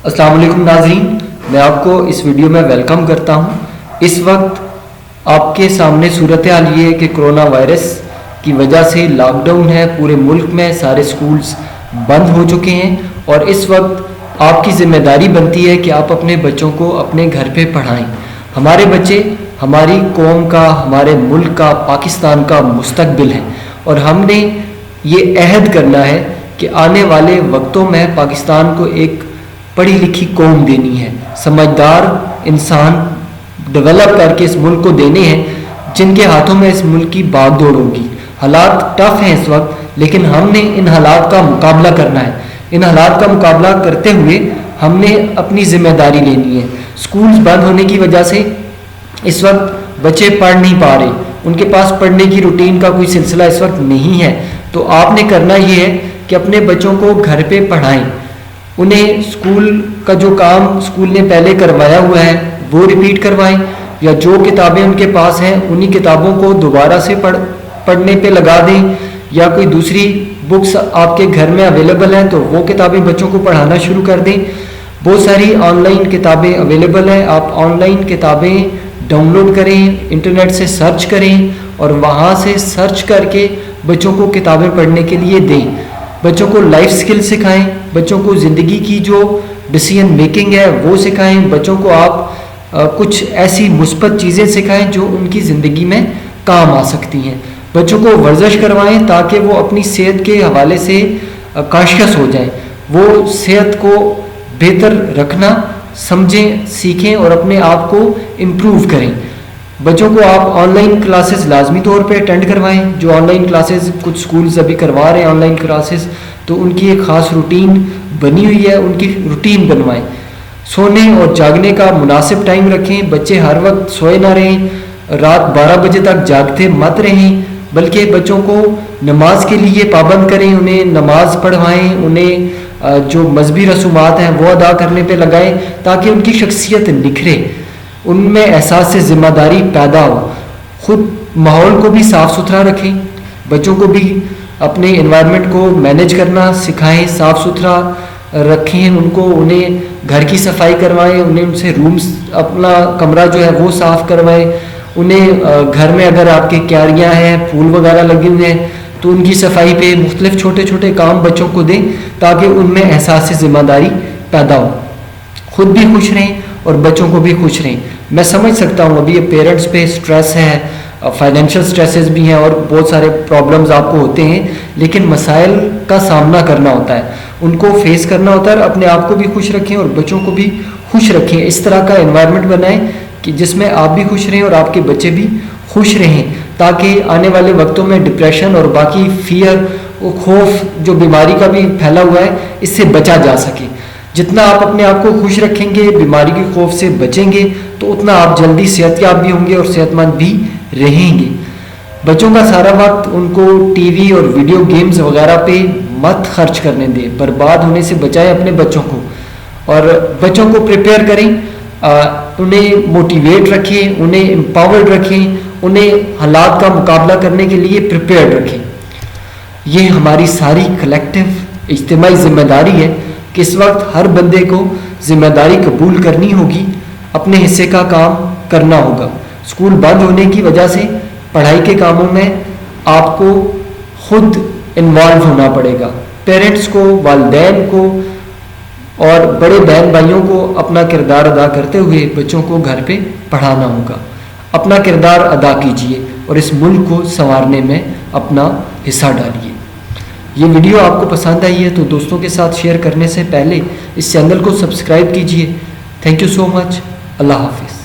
السلام علیکم ناظرین، میں آپ کو اس ویڈیو میں ویلکم کرتا ہوں۔ اس وقت آپ کے سامنے صورتحال یہ ہے کہ کرونا وائرس کی وجہ سے لاک ڈاؤن ہے، پورے ملک میں سارے سکولز بند ہو چکے ہیں، اور اس وقت آپ کی ذمہ داری بنتی ہے کہ آپ اپنے بچوں کو اپنے گھر پہ پڑھائیں۔ ہمارے بچے ہماری قوم کا، ہمارے ملک کا، پاکستان کا مستقبل ہے، اور ہم نے یہ عہد کرنا ہے کہ آنے والے وقتوں میں پاکستان کو ایک پڑھی لکھی قوم دینی ہے، سمجھدار انسان ڈیولپ کر کے اس ملک کو دینے ہیں، جن کے ہاتھوں میں اس ملک کی باغ دوڑ ہوگی۔ حالات ٹف ہیں اس وقت، لیکن ہم نے ان حالات کا مقابلہ کرنا ہے۔ ان حالات کا مقابلہ کرتے ہوئے ہم نے اپنی ذمہ داری لینی ہے۔ سکولز بند ہونے کی وجہ سے اس وقت بچے پڑھ نہیں پا رہے، ان کے پاس پڑھنے کی روٹین کا کوئی سلسلہ اس وقت نہیں ہے، تو آپ نے کرنا یہ ہے کہ اپنے بچوں کو گھر پہ پڑھائیں، انہیں اسکول کا جو کام اسکول نے پہلے کروایا ہوا ہے وہ ریپیٹ کروائیں، یا جو کتابیں ان کے پاس ہیں انہی کتابوں کو دوبارہ سے پڑھنے پہ لگا دیں، یا کوئی دوسری بکس آپ کے گھر میں اویلیبل ہیں تو وہ کتابیں بچوں کو پڑھانا شروع کر دیں۔ بہت ساری آن لائن کتابیں اویلیبل ہیں، آپ آن لائن کتابیں ڈاؤن لوڈ کریں، انٹرنیٹ سے سرچ کریں، اور وہاں سے سرچ کر کے بچوں کو کتابیں پڑھنے کے لیے دیں۔ بچوں کو لائف سکل سکھائیں، بچوں کو زندگی کی جو ڈیسیژن میکنگ ہے وہ سکھائیں، بچوں کو آپ کچھ ایسی مثبت چیزیں سکھائیں جو ان کی زندگی میں کام آ سکتی ہیں۔ بچوں کو ورزش کروائیں تاکہ وہ اپنی صحت کے حوالے سے کانشیس ہو جائیں، وہ صحت کو بہتر رکھنا سمجھیں، سیکھیں اور اپنے آپ کو امپروو کریں۔ بچوں کو آپ آن لائن کلاسز لازمی طور پہ اٹینڈ کروائیں، جو آن لائن کلاسز کچھ سکولز ابھی کروا رہے ہیں آن لائن کلاسز، تو ان کی ایک خاص روٹین بنی ہوئی ہے، ان کی روٹین بنوائیں۔ سونے اور جاگنے کا مناسب ٹائم رکھیں، بچے ہر وقت سوئے نہ رہیں، رات 12 بجے تک جاگتے مت رہیں، بلکہ بچوں کو نماز کے لیے پابند کریں، انہیں نماز پڑھوائیں، انہیں جو مذہبی رسومات ہیں وہ ادا کرنے پہ لگائیں تاکہ ان کی شخصیت نکھرے، ان میں احساس ذمہ داری پیدا ہو۔ خود ماحول کو بھی صاف ستھرا رکھیں، بچوں کو بھی اپنے انوائرمنٹ کو مینیج کرنا سکھائیں، صاف ستھرا رکھیں ان کو، انہیں گھر کی صفائی کروائیں، انہیں ان سے رومز اپنا کمرہ جو ہے وہ صاف کروائیں، انہیں گھر میں اگر آپ کے کیاریاں ہیں، پھول وغیرہ لگے ہوئے ہیں تو ان کی صفائی پہ مختلف چھوٹے چھوٹے کام بچوں کو دیں تاکہ ان میں احساس ذمہ داری پیدا ہو۔ خود بھی خوش رہیں اور بچوں کو بھی خوش رہیں۔ میں سمجھ سکتا ہوں ابھی یہ پیرنٹس پہ سٹریس ہے، فائنینشیل سٹریسز بھی ہیں اور بہت سارے پرابلمز آپ کو ہوتے ہیں، لیکن مسائل کا سامنا کرنا ہوتا ہے، ان کو فیس کرنا ہوتا ہے۔ اپنے آپ کو بھی خوش رکھیں اور بچوں کو بھی خوش رکھیں، اس طرح کا انوائرمنٹ بنائیں کہ جس میں آپ بھی خوش رہیں اور آپ کے بچے بھی خوش رہیں، تاکہ آنے والے وقتوں میں ڈپریشن اور باقی فیئر، خوف جو بیماری کا بھی پھیلا ہوا ہے، اس سے بچا جا سکے۔ جتنا آپ اپنے آپ کو خوش رکھیں گے، بیماری کے خوف سے بچیں گے، تو اتنا آپ جلدی صحت یاب بھی ہوں گے اور صحت مند بھی رہیں گے۔ بچوں کا سارا وقت ان کو ٹی وی اور ویڈیو گیمز وغیرہ پہ مت خرچ کرنے دیں، برباد ہونے سے بچائیں اپنے بچوں کو، اور بچوں کو پریپیئر کریں، انہیں موٹیویٹ رکھیں، انہیں امپاورڈ رکھیں، انہیں حالات کا مقابلہ کرنے کے لیے پریپیئرڈ رکھیں۔ یہ ہماری ساری کلیکٹیو اجتماعی ذمہ داری ہے کہ اس وقت ہر بندے کو ذمہ داری قبول کرنی ہوگی، اپنے حصے کا کام کرنا ہوگا۔ اسکول بند ہونے کی وجہ سے پڑھائی کے کاموں میں آپ کو خود انوالو ہونا پڑے گا، پیرنٹس کو، والدین کو اور بڑے بہن بھائیوں کو اپنا کردار ادا کرتے ہوئے بچوں کو گھر پہ پڑھانا ہوگا۔ اپنا کردار ادا کیجئے اور اس ملک کو سنوارنے میں اپنا حصہ ڈالیے۔ یہ ویڈیو آپ کو پسند آئی ہے تو دوستوں کے ساتھ شیئر کرنے سے پہلے اس چینل کو سبسکرائب کیجئے۔ تھینک یو سو مچ۔ اللہ حافظ۔